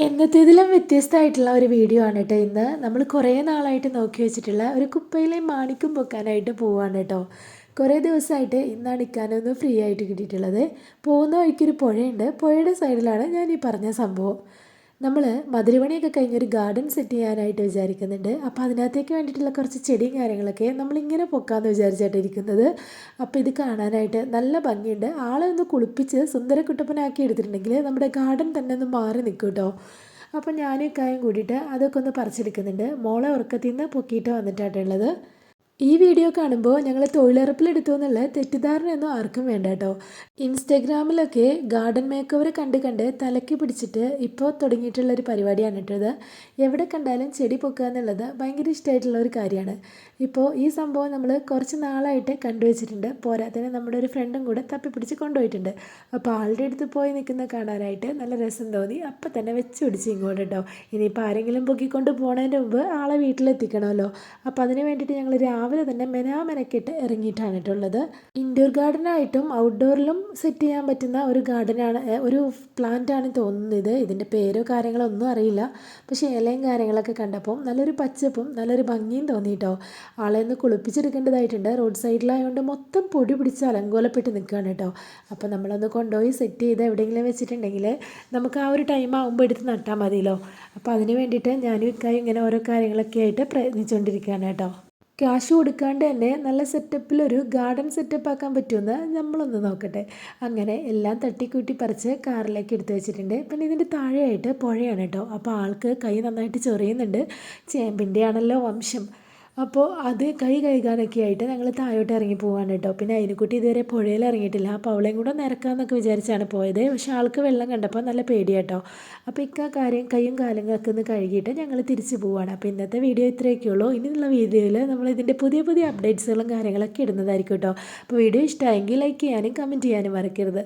എന്നത്തേതിലും വ്യത്യസ്തമായിട്ടുള്ള ഒരു വീഡിയോ ആണ് കേട്ടോ ഇന്ന്. നമ്മൾ കുറേ നാളായിട്ട് നോക്കി വെച്ചിട്ടുള്ള ഒരു കുപ്പയിലെ മാണിക്യം പൊക്കാനായിട്ട് പോവാണ് കേട്ടോ. കുറേ ദിവസമായിട്ട് ഇന്നാണ് ഇക്കാനൊന്ന് ഫ്രീ ആയിട്ട് കിട്ടിയിട്ടുള്ളത്. പോകുന്ന വഴിക്കൊരു പുഴയുണ്ട്, പുഴയുടെ സൈഡിലാണ് ഞാൻ ഈ പറഞ്ഞ സംഭവം. നമ്മൾ മധുരപണിയൊക്കെ കഴിഞ്ഞൊരു ഗാർഡൻ സെറ്റ് ചെയ്യാനായിട്ട് വിചാരിക്കുന്നുണ്ട്. അപ്പോൾ അതിനകത്തേക്ക് വേണ്ടിയിട്ടുള്ള കുറച്ച് ചെടിയും കാര്യങ്ങളൊക്കെ നമ്മളിങ്ങനെ പൊക്കാമെന്ന് വിചാരിച്ചിട്ടിരിക്കുന്നത്. അപ്പോൾ ഇത് കാണാനായിട്ട് നല്ല ഭംഗിയുണ്ട്. ആളെ ഒന്ന് കുളിപ്പിച്ച് സുന്ദരക്കുട്ടപ്പനാക്കി എടുത്തിട്ടുണ്ടെങ്കിൽ നമ്മുടെ ഗാർഡൻ തന്നെ ഒന്ന് മാറി നിൽക്കും കേട്ടോ. അപ്പോൾ ഞാനും ഇക്കായും കൂടിയിട്ട് അതൊക്കെ ഒന്ന് പറിച്ചെടുക്കുന്നുണ്ട്. മോളെ ഉറക്കത്തിൽ നിന്ന് പൊക്കിയിട്ട് വന്നിട്ടായിട്ടുള്ളത്. ഈ വീഡിയോ കാണുമ്പോൾ ഞങ്ങൾ തൊഴിലുറപ്പിലെടുത്തു എന്നുള്ള തെറ്റിദ്ധാരണയൊന്നും ആർക്കും വേണ്ട കേട്ടോ. ഇൻസ്റ്റഗ്രാമിലൊക്കെ ഗാർഡൻ മേക്ക് ഓവർ കണ്ട് കണ്ട് തലയ്ക്ക് പിടിച്ചിട്ട് ഇപ്പോൾ തുടങ്ങിയിട്ടുള്ളൊരു പരിപാടിയാണ് കേട്ടത്. എവിടെ കണ്ടാലും ചെടി പൊക്കുക എന്നുള്ളത് ഭയങ്കര ഇഷ്ടമായിട്ടുള്ള ഒരു കാര്യമാണ്. ഇപ്പോൾ ഈ സംഭവം നമ്മൾ കുറച്ച് നാളായിട്ട് കണ്ടുവച്ചിട്ടുണ്ട്. പോരാത്തതിന് നമ്മുടെ ഒരു ഫ്രണ്ടും കൂടെ തപ്പിപ്പിടിച്ച് കൊണ്ടുപോയിട്ടുണ്ട്. അപ്പോൾ ആളുടെ അടുത്ത് പോയി നിൽക്കുന്ന കാണാനായിട്ട് നല്ല രസം തോന്നി. അപ്പം തന്നെ വെച്ച് പിടിച്ച് ഇങ്ങോട്ട് കേട്ടോ. ഇനിയിപ്പോൾ ആരെങ്കിലും പൊക്കിക്കൊണ്ട് പോകുന്നതിൻ്റെ മുമ്പ് ആളെ വീട്ടിലെത്തിക്കണമല്ലോ. അപ്പോൾ അതിന് വേണ്ടിയിട്ട് ഞങ്ങൾ രാവിലെ തന്നെ മെനക്കെട്ട് ഇറങ്ങിയിട്ടാണ് കേട്ടുള്ളത്. ഇൻഡോർ ഗാർഡനായിട്ടും ഔട്ട്ഡോറിലും സെറ്റ് ചെയ്യാൻ പറ്റുന്ന ഒരു ഗാർഡനാണ്, ഒരു പ്ലാന്റാണ് തോന്നുന്നത്. ഇതിൻ്റെ പേരോ കാര്യങ്ങളോ ഒന്നും അറിയില്ല. പക്ഷേ ഇലയും കാര്യങ്ങളൊക്കെ കണ്ടപ്പോൾ നല്ലൊരു പച്ചപ്പും നല്ലൊരു ഭംഗിയും തോന്നിയിട്ടോ. ആളെ ഒന്ന് കുളിപ്പിച്ചെടുക്കേണ്ടതായിട്ടുണ്ട്. റോഡ് സൈഡിലായതുകൊണ്ട് മൊത്തം പൊടി പിടിച്ച് അലങ്കോലപ്പെട്ട് നിൽക്കുകയാണ് കേട്ടോ. അപ്പോൾ നമ്മളൊന്ന് കൊണ്ടുപോയി സെറ്റ് ചെയ്ത് എവിടെയെങ്കിലും വെച്ചിട്ടുണ്ടെങ്കിൽ നമുക്ക് ആ ഒരു ടൈം ആകുമ്പോൾ എടുത്ത് നട്ടാൽ മതിയല്ലോ. അപ്പോൾ അതിന് വേണ്ടിയിട്ട് ഞാനും ഇക്കായും ഇങ്ങനെ ഓരോ കാര്യങ്ങളൊക്കെ ആയിട്ട് പ്രയത്നിച്ചുകൊണ്ടിരിക്കുകയാണ് കേട്ടോ. ക്യാഷ് കൊടുക്കാണ്ട് തന്നെ നല്ല സെറ്റപ്പിലൊരു ഗാർഡൻ സെറ്റപ്പ് ആക്കാൻ പറ്റുമെന്ന് നമ്മളൊന്ന് നോക്കട്ടെ. അങ്ങനെ എല്ലാം തട്ടിക്കൂട്ടി പറിച്ച് കാറിലേക്ക് എടുത്ത് വെച്ചിട്ടുണ്ട്. പിന്നെ ഇതിൻ്റെ താഴെയായിട്ട് പുഴയാണ് കേട്ടോ. അപ്പോൾ ആൾക്ക് കൈ നന്നായിട്ട് ചൊറിയുന്നുണ്ട്. ചേമ്പിൻ്റെ ആണല്ലോ വംശം. അപ്പോൾ അത് കൈ കഴുകാനൊക്കെ ആയിട്ട് ഞങ്ങൾ താഴോട്ട് ഇറങ്ങി പോവാണ് കേട്ടോ. പിന്നെ അതിനെക്കുട്ടി ഇതുവരെ പുഴയിൽ ഇറങ്ങിയിട്ടില്ല. അപ്പോൾ അവളെയും കൂടെ നിരക്കാമെന്നൊക്കെ വിചാരിച്ചാണ് പോയത്. പക്ഷേ ആൾക്ക് വെള്ളം കണ്ടപ്പോൾ നല്ല പേടിയാട്ടോ. അപ്പോൾ കാര്യം കൈയും കാലുകളൊക്കെ ഒന്ന് കഴുകിയിട്ട് ഞങ്ങൾ തിരിച്ച് പോവുകയാണ്. അപ്പോൾ ഇന്നത്തെ വീഡിയോ ഇത്രയൊക്കെ ഉള്ളൂ. ഇനിയുള്ള വീഡിയോയിൽ നമ്മൾ ഇതിൻ്റെ പുതിയ പുതിയ അപ്ഡേറ്റ്സുകളും കാര്യങ്ങളൊക്കെ ഇടുന്നതായിരിക്കും കേട്ടോ. അപ്പോൾ വീഡിയോ ഇഷ്ടമായെങ്കിൽ ലൈക്ക് ചെയ്യാനും കമൻറ്റ് ചെയ്യാനും മറക്കരുത്.